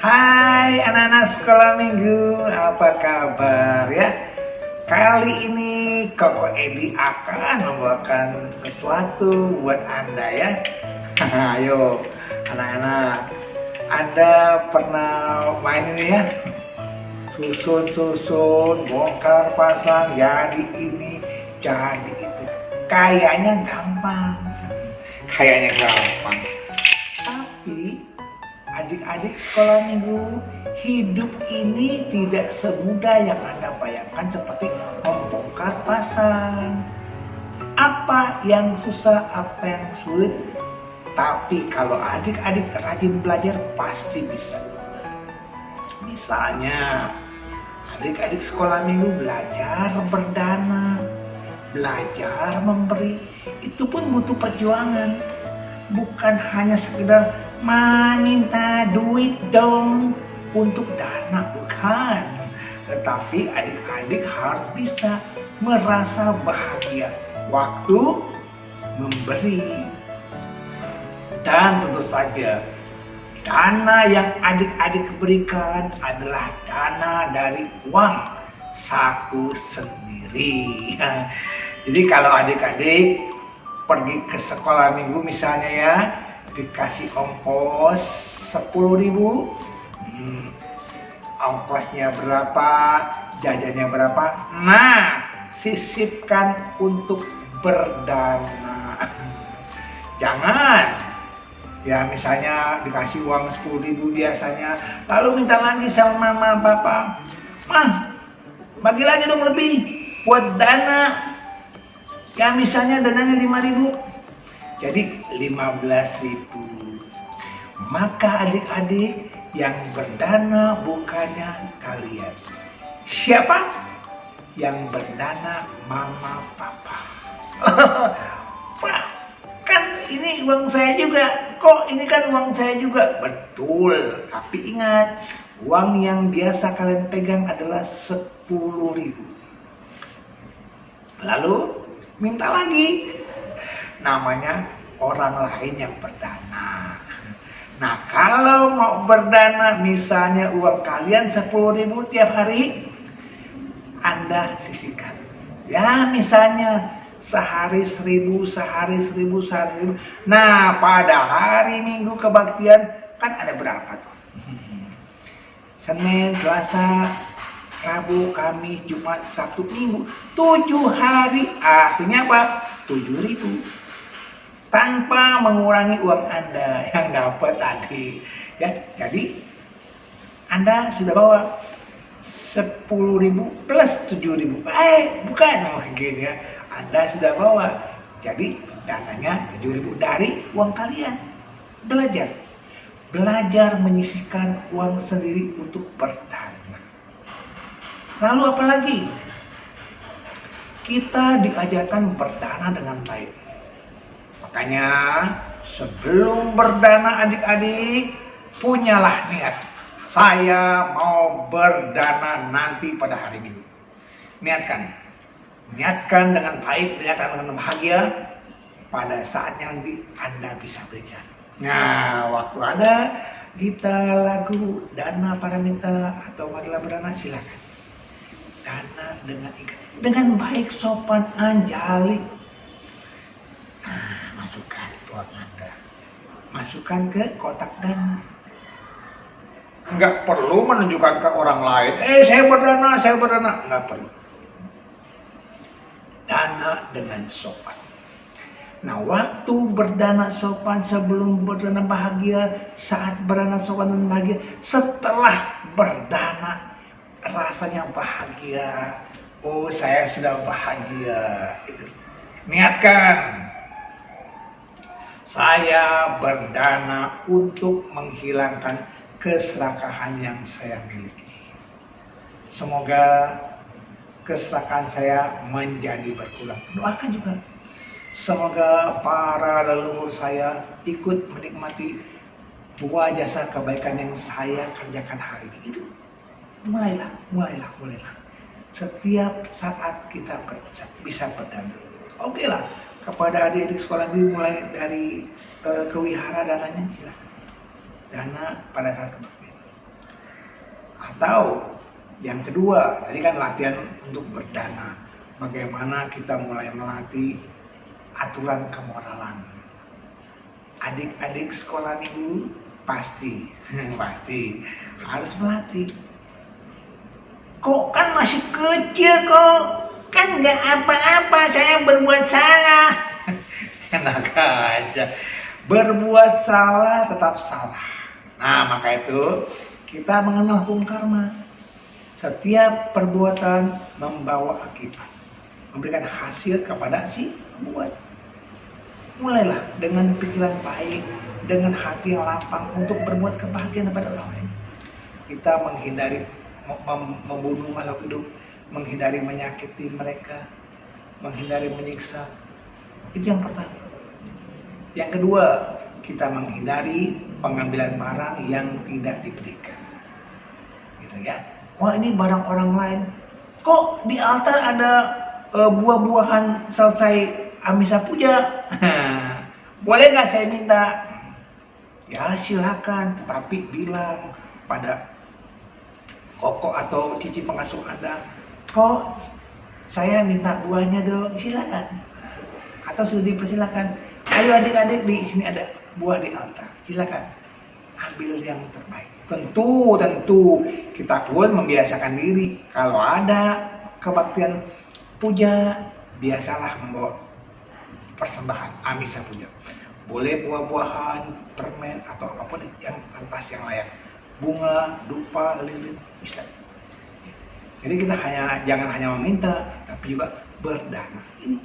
Hai anak-anak sekolah minggu, apa kabar ya? Kali ini Koko Edi akan membawakan sesuatu buat Anda ya. Ayo anak-anak, Anda pernah main ini ya? Susun, bongkar pasang, jadi ini, jadi itu. Kayaknya gampang. Tapi adik-adik sekolah minggu, hidup ini tidak semudah yang Anda bayangkan seperti membongkar pasang. Apa yang susah, apa yang sulit. Tapi kalau adik-adik rajin belajar pasti bisa. Misalnya, adik-adik sekolah minggu belajar berdana, belajar memberi, itu pun butuh perjuangan. Bukan hanya sekedar minta duit dong untuk dana, bukan. Tetapi adik-adik harus bisa merasa bahagia waktu memberi. Dan tentu saja dana yang adik-adik berikan adalah dana dari uang saku sendiri. Jadi kalau adik-adik pergi ke sekolah minggu misalnya ya, dikasih ongkos 10.000, ongkosnya berapa, jajannya berapa, nah sisipkan untuk berdana. Jangan ya misalnya dikasih uang 10.000 biasanya, lalu minta lagi sama mama papa, mah bagi lagi dong lebih buat dana. Ya misalnya dananya 5.000, jadi 15.000. Maka adik-adik yang berdana bukannya kalian. Siapa? Yang berdana mama papa. Pak, kan ini uang saya juga. Kok ini kan uang saya juga? Betul, tapi ingat, uang yang biasa kalian pegang adalah 10.000. Lalu minta lagi, namanya orang lain yang berdana. Nah kalau mau berdana, misalnya uang kalian 10.000 tiap hari, Anda sisihkan. Ya misalnya sehari 1.000, sehari 1.000, sehari 1.000. Nah pada hari Minggu kebaktian kan ada berapa tuh? Senin, Selasa, Rabu, Kamis, Jumat, Sabtu, Minggu, 7 hari, artinya apa? 7.000. Tanpa mengurangi uang Anda yang dapat tadi. Ya, jadi Anda sudah bawa 10.000 plus 7.000. Bukan mungkin ya. Anda sudah bawa. Jadi dananya 7.000 dari uang kalian. Belajar menyisihkan uang sendiri untuk berdana. Lalu apa lagi? Kita diajarkan berdana dengan baik. Makanya sebelum berdana adik-adik, punyalah niat. Saya mau berdana nanti pada hari Minggu. Niatkan dengan baik, niatkan dengan bahagia. Pada saatnya nanti Anda bisa berikan. Nah, waktu ada kita lagu Dana Paramita atau Marilah Berdana, silakan. Dana dengan baik, sopan, anjali. Nah, masukkan uang Anda, masukkan ke kotak dana. Nggak perlu menunjukkan ke orang lain, saya berdana, nggak perlu. Dana dengan sopan. Nah, waktu berdana sopan, sebelum berdana bahagia, saat berdana sopan dan bahagia, setelah berdana rasanya bahagia. Oh, saya sudah bahagia. Itu. Niatkan. Saya berdana untuk menghilangkan keserakahan yang saya miliki. Semoga keserakahan saya menjadi berkurang. Doakan juga. Semoga para leluhur saya ikut menikmati buah jasa kebaikan yang saya kerjakan hari ini. Itu. Mulailah. Setiap saat kita bisa berdana. Oke lah, kepada adik-adik sekolah minggu mulai dari kewihara dananya silakan. Dana pada saat kebaktian. Atau yang kedua, tadi kan latihan untuk berdana. Bagaimana kita mulai melatih aturan kemoralan. Adik-adik sekolah minggu pasti harus melatih. Kok kan masih kecil kok, kan nggak apa-apa saya berbuat salah. Enak aja, berbuat salah tetap salah. Nah maka itu kita mengenal hukum karma. Setiap perbuatan membawa akibat, memberikan hasil kepada si pembuat. Mulailah dengan pikiran baik, dengan hati yang lapang untuk berbuat kebahagiaan kepada orang lain. Kita menghindari membunuh makhluk hidup, menghindari menyakiti mereka, menghindari menyiksa. Itu yang pertama. Yang kedua, kita menghindari pengambilan barang yang tidak diberikan. Gitu ya. Wah ini barang orang lain. Kok di altar ada buah-buahan selesai Amisa Puja? Boleh nggak saya minta? Ya silakan, tetapi bilang pada koko atau cici pengasuh Anda, kok saya minta buahnya dong, silakan. Atau sudah dipersilakan, ayo adik-adik di sini ada buah di altar, silakan ambil yang terbaik. Tentu kita pun membiasakan diri kalau ada kebaktian puja, biasalah membawa persembahan Amisa Puja. Boleh buah-buahan, permen atau apapun yang pantas, yang layak. Bunga, dupa, lilin, bisa. Jadi kita jangan hanya meminta, tapi juga berdana. Ini.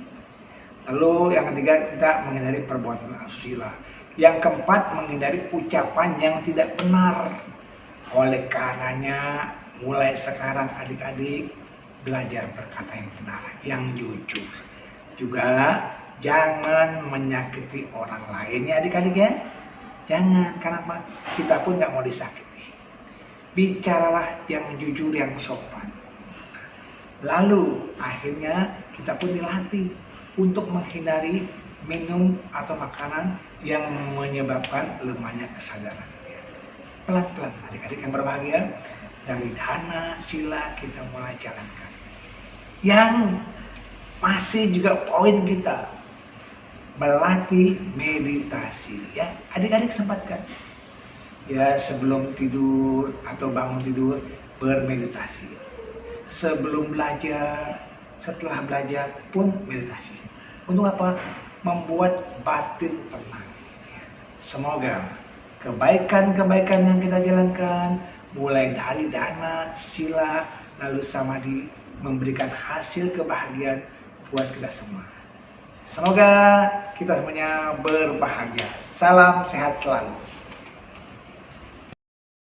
Lalu yang ketiga, kita menghindari perbuatan asusila. Yang keempat, menghindari ucapan yang tidak benar. Oleh karenanya, mulai sekarang adik-adik belajar berkata yang benar, yang jujur. Juga jangan menyakiti orang lain ya adik-adik ya. Jangan, kenapa? Kita pun nggak mau disakiti. Bicaralah yang jujur, yang sopan. Lalu akhirnya kita pun dilatih untuk menghindari minum atau makanan yang menyebabkan lemahnya kesadaran. Pelan-pelan adik-adik yang berbahagia, dari dana, sila kita mulai jalankan. Yang masih juga poin kita, melatih meditasi ya. Adik-adik sempatkan ya sebelum tidur atau bangun tidur bermeditasi. Sebelum belajar, setelah belajar pun meditasi. Untuk apa? Membuat batin tenang. Semoga kebaikan-kebaikan yang kita jalankan, mulai dari dana, sila, lalu samadhi, memberikan hasil kebahagiaan buat kita semua. Semoga kita semuanya berbahagia. Salam sehat selalu.